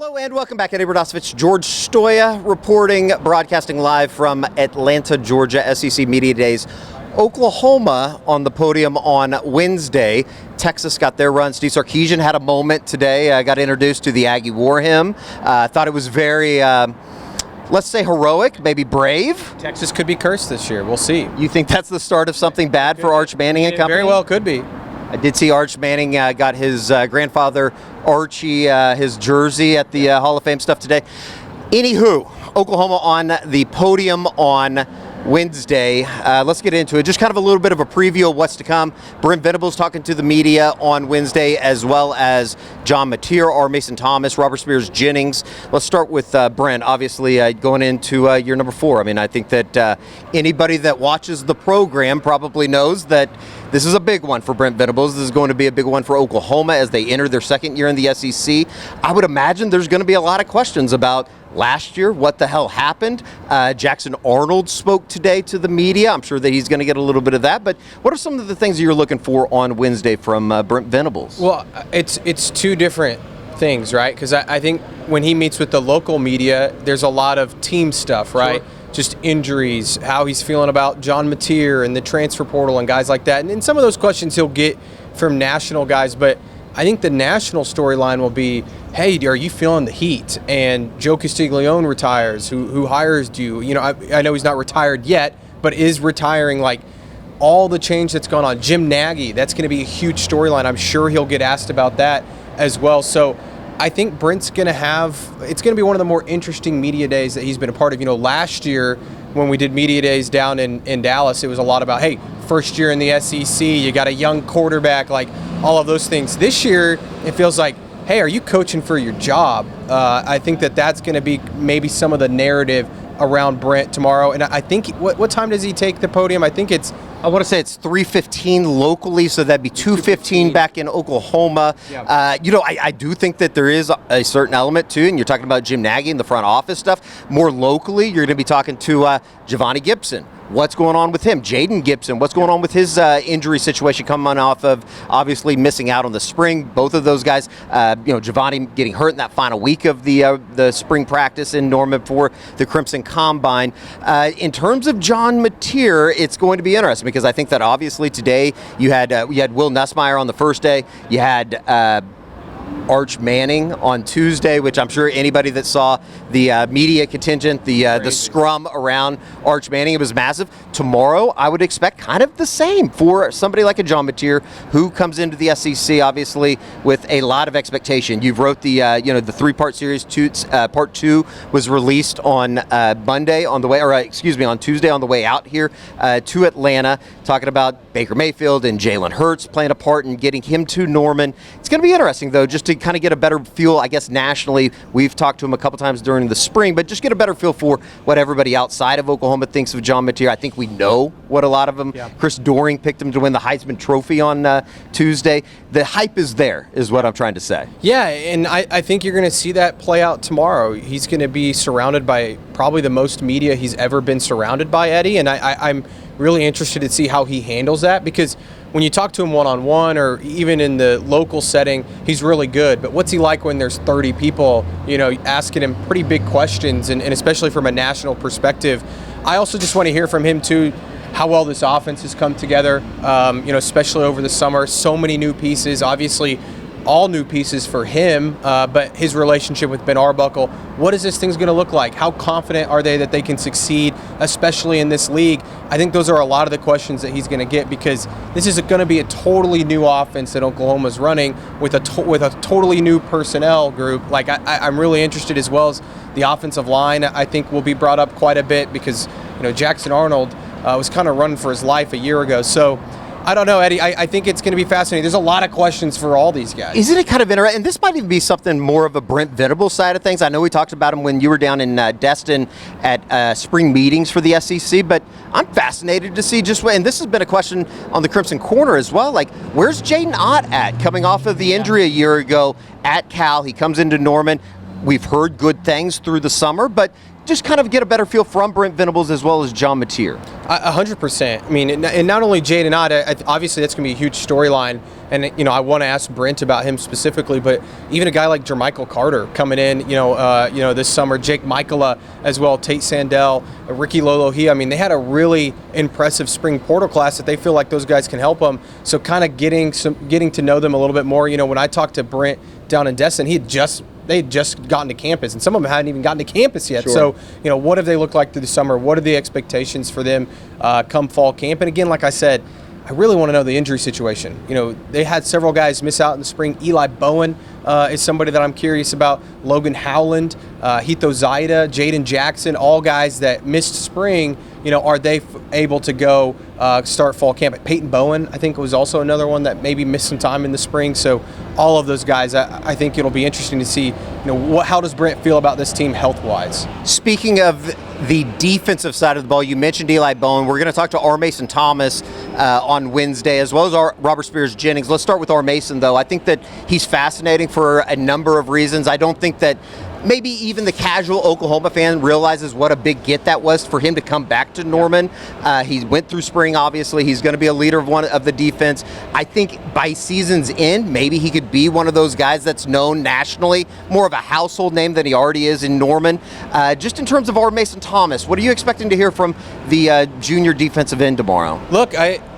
Hello and welcome back. Eddie Radosevich, George Stoia reporting, broadcasting live from Atlanta, Georgia, SEC Media Days. Oklahoma on the podium on Wednesday. Texas got their run. Steve Sarkisian had a moment today. Got introduced to the Aggie War Hymn. Thought it was very, let's say, heroic, maybe brave. Texas could be cursed this year. We'll see. You think that's the start of something bad for Arch Manning and company? Very well could be. I did see Arch Manning got his grandfather Archie his jersey at the Hall of Fame stuff today. Anywho, Oklahoma on the podium on Wednesday. Let's get into it. Just kind of a little bit of a preview of what's to come. Brent Venables talking to the media on Wednesday, as well as John Mateer, R. Mason Thomas, Robert Spears-Jennings. Let's start with Brent, obviously going into year number 4. I mean, I think that anybody that watches the program probably knows that this is a big one for Brent Venables. This is going to be a big one for Oklahoma as they enter their second year in the SEC. I would imagine there's going to be a lot of questions about last year, what the hell happened. Jackson Arnold spoke today to the media. I'm sure that he's going to get a little bit of that. But what are some of the things that you're looking for on Wednesday from Brent Venables? Well, it's two different things, right? Because I think when he meets with the local media, there's a lot of team stuff, right? Sure. Just injuries, how he's feeling about John Mateer and the transfer portal and guys like that. And some of those questions he'll get from national guys. But I think the national storyline will be, hey, are you feeling the heat? And Joe Castiglione retires. Who hires you? You know, I know he's not retired yet, but is retiring. Like all the change that's gone on. Jim Nagy, that's going to be a huge storyline. I'm sure he'll get asked about that as well. So I think Brent's going to it's going to be one of the more interesting media days that he's been a part of. You know, last year when we did media days down in Dallas, it was a lot about, hey, first year in the SEC, you got a young quarterback, like all of those things. This year, it feels like, hey, are you coaching for your job? I think that's going to be maybe some of the narrative around Brent tomorrow. And I think, what time does he take the podium? I think I want to say it's 3:15 locally, so that'd be 2:15 back in Oklahoma. Yeah. You know, I do think that there is a certain element too, and you're talking about Jim Nagy and the front office stuff. More locally, you're going to be talking to Giovanni Gibson. What's going on with him? Jaden Gibson, what's going on with his injury situation coming off of obviously missing out on the spring? Both of those guys, you know, Giovanni getting hurt in that final week of the spring practice in Norman for the Crimson Combine. In terms of John Mateer, it's going to be interesting because I think that obviously today you had Will Nussmeier on the first day. You had Arch Manning on Tuesday, which I'm sure anybody that saw the media contingent, the scrum around Arch Manning, it was massive. Tomorrow, I would expect kind of the same for somebody like a John Mateer who comes into the SEC, obviously, with a lot of expectation. You've wrote the the 3-part series. Part 2 was released on Monday on the way, on Tuesday on the way out here to Atlanta, talking about Baker Mayfield and Jalen Hurts playing a part in getting him to Norman. It's going to be interesting, though, just to kind of get a better feel, I guess, nationally. We've talked to him a couple times during the spring, but just get a better feel for what everybody outside of Oklahoma thinks of John Mateer. I think we know what a lot of them. Yeah. Chris Doering picked him to win the Heisman Trophy on Tuesday. The hype is there, is what I'm trying to say. Yeah, and I think you're going to see that play out tomorrow. He's going to be surrounded by probably the most media he's ever been surrounded by, Eddie, and I'm really interested to see how he handles that, because when you talk to him one-on-one or even in the local setting, he's really good. But what's he like when there's 30 people, asking him pretty big questions, and especially from a national perspective? I also just want to hear from him, too, how well this offense has come together, especially over the summer. So many new pieces, obviously all new pieces for him, but his relationship with Ben Arbuckle. What is this thing's going to look like? How confident are they that they can succeed, especially in this league? I think those are a lot of the questions that he's going to get, because this is going to be a totally new offense that Oklahoma's running with a totally new personnel group. Like I'm really interested, as well as the offensive line. I think will be brought up quite a bit, because Jackson Arnold was kind of running for his life a year ago. So I don't know, Eddie. I think it's going to be fascinating. There's a lot of questions for all these guys. Isn't it kind of interesting? And this might even be something more of a Brent Venables side of things. I know we talked about him when you were down in Destin at spring meetings for the SEC, but I'm fascinated to see and this has been a question on the Crimson Corner as well, like, where's Jaden Ott at, coming off of the injury a year ago at Cal? He comes into Norman. we've heard good things through the summer, but just kind of get a better feel from Brent Venables as well as John Mateer. 100%. I mean, and not only Jade and obviously that's going to be a huge storyline, and I want to ask Brent about him specifically, but even a guy like Jermichael Carter coming in, this summer, Jake Michaela as well, Tate Sandell, Ricky Lolohea. I mean, they had a really impressive spring portal class that they feel like those guys can help them. So kind of getting to know them a little bit more. When I talked to Brent down in Destin, they had just gotten to campus, and some of them hadn't even gotten to campus yet. Sure. So, what have they looked like through the summer? What are the expectations for them come fall camp? And again, like I said, I really want to know the injury situation. They had several guys miss out in the spring. Eli Bowen is somebody that I'm curious about. Logan Howland, Heath Zaida, Jaden Jackson, all guys that missed spring. Are they able to go start fall camp? Peyton Bowen, I think, was also another one that maybe missed some time in the spring. So all of those guys, I think it'll be interesting to see, how does Brent feel about this team health-wise? Speaking of the defensive side of the ball, you mentioned Eli Bowen. We're going to talk to R. Mason Thomas on Wednesday, as well as Robert Spears-Jennings. Let's start with R. Mason, though. I think that he's fascinating for a number of reasons. I don't think that maybe even the casual Oklahoma fan realizes what a big get that was for him to come back to Norman. He went through spring, obviously. He's going to be a leader of one of the defense. I think by season's end, maybe he could be one of those guys that's known nationally, more of a household name than he already is in Norman. Just in terms of R. Mason Thomas, what are you expecting to hear from the junior defensive end tomorrow? Look,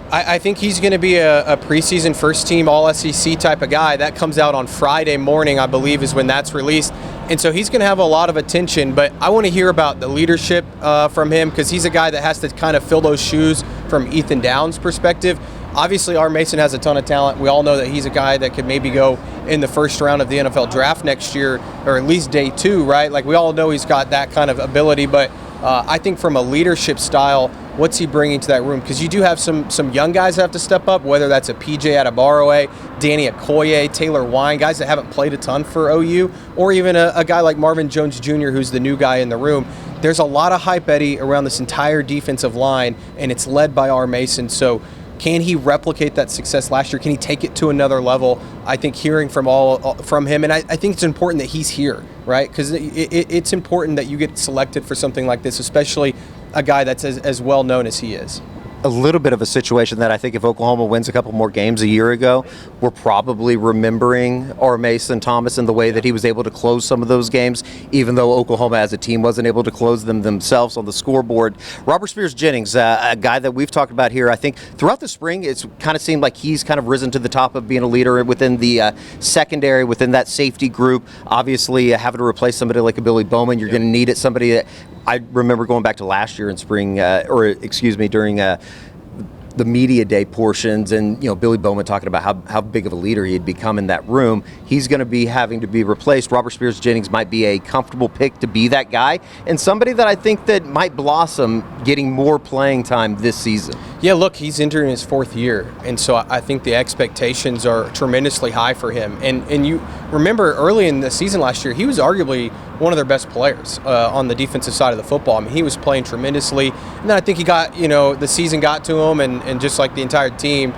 I think he's going to be a preseason first-team All-SEC type of guy. That comes out on Friday morning, I believe, is when that's released. And so he's going to have a lot of attention. But I want to hear about the leadership from him, because he's a guy that has to kind of fill those shoes from Ethan Downs' perspective. Obviously, R. Mason has a ton of talent. We all know that he's a guy that could maybe go in the first round of the NFL draft next year, or at least day 2, right? Like, we all know he's got that kind of ability. But I think from a leadership style, what's he bringing to that room? Because you do have some young guys that have to step up, whether that's a PJ Adebawore, Danny Okoye, Taylor Wine, guys that haven't played a ton for OU, or even a guy like Marvin Jones Jr., who's the new guy in the room. There's a lot of hype, Eddie, around this entire defensive line, and it's led by R. Mason. So can he replicate that success last year? Can he take it to another level? I think hearing from him, and I think it's important that he's here, right? Because it's important that you get selected for something like this, especially a guy that's as well known as he is. A little bit of a situation that I think if Oklahoma wins a couple more games a year ago, we're probably remembering R. Mason Thomas and the way that he was able to close some of those games, even though Oklahoma as a team wasn't able to close them themselves on the scoreboard. Robert Spears-Jennings, a guy that we've talked about here, I think throughout the spring, it's kind of seemed like he's kind of risen to the top of being a leader within the secondary, within that safety group. Obviously, having to replace somebody like a Billy Bowman, you're going to need it. Somebody that I remember going back to last year in spring, during the media day portions, and Billy Bowman talking about how big of a leader he had become in that room. He's going to be having to be replaced. Robert Spears-Jennings might be a comfortable pick to be that guy, and somebody that I think that might blossom getting more playing time this season. Yeah, look, he's entering his 4th year, and so I think the expectations are tremendously high for him. And you remember early in the season last year, he was arguably one of their best players on the defensive side of the football. I mean, he was playing tremendously, and then I think he got, the season got to him, and just like the entire team,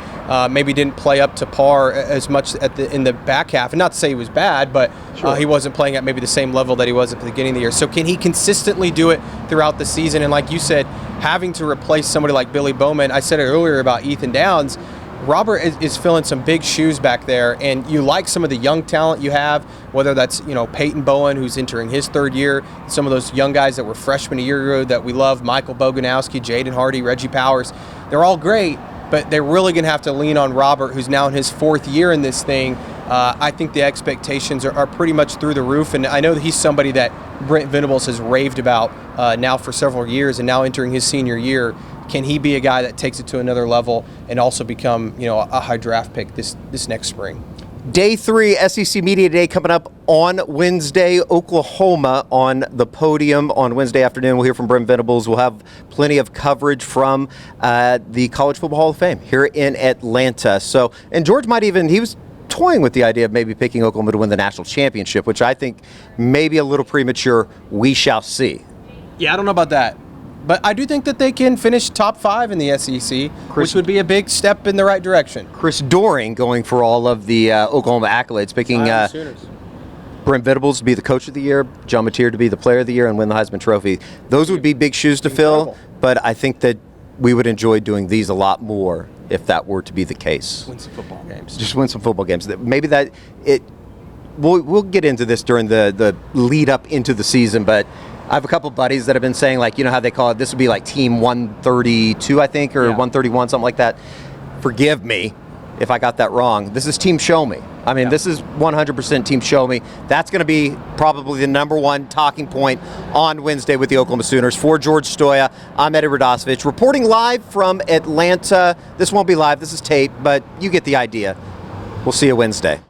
maybe didn't play up to par as much in the back half. And not to say he was bad, but sure, he wasn't playing at maybe the same level that he was at the beginning of the year. So can he consistently do it throughout the season? And like you said, having to replace somebody like Billy Bowman, I said it earlier about Ethan Downs, Robert is filling some big shoes back there, and you like some of the young talent you have, whether that's Peyton Bowen, who's entering his 3rd year, some of those young guys that were freshmen a year ago that we love, Michael Boganowski, Jaden Hardy, Reggie Powers. They're all great, but they're really going to have to lean on Robert, who's now in his 4th year in this thing. I think the expectations are pretty much through the roof, and I know that he's somebody that Brent Venables has raved about now for several years, and now entering his senior year. Can he be a guy that takes it to another level and also become, a high draft pick this next spring? Day 3, SEC Media Day coming up on Wednesday. Oklahoma on the podium on Wednesday afternoon. We'll hear from Brent Venables. We'll have plenty of coverage from the College Football Hall of Fame here in Atlanta. So, and George he was toying with the idea of maybe picking Oklahoma to win the national championship, which I think may be a little premature. We shall see. Yeah, I don't know about that. But I do think that they can finish top 5 in the SEC, which would be a big step in the right direction. Chris Doering going for all of the Oklahoma accolades, picking Brent Venables to be the coach of the year, John Mateer to be the player of the year, and win the Heisman Trophy. Those would be big shoes to fill, but I think that we would enjoy doing these a lot more if that were to be the case. Win some football games. Just win some football games. Maybe that it. We'll get into this during the lead up into the season, but I have a couple buddies that have been saying, like, you know how they call it, this would be like team 132, I think, or 131, something like that. Forgive me if I got that wrong. This is team show me. I mean, this is 100% team show me. That's going to be probably the number one talking point on Wednesday with the Oklahoma Sooners. For George Stoia, I'm Eddie Radosevich, reporting live from Atlanta. This won't be live, this is tape, but you get the idea. We'll see you Wednesday.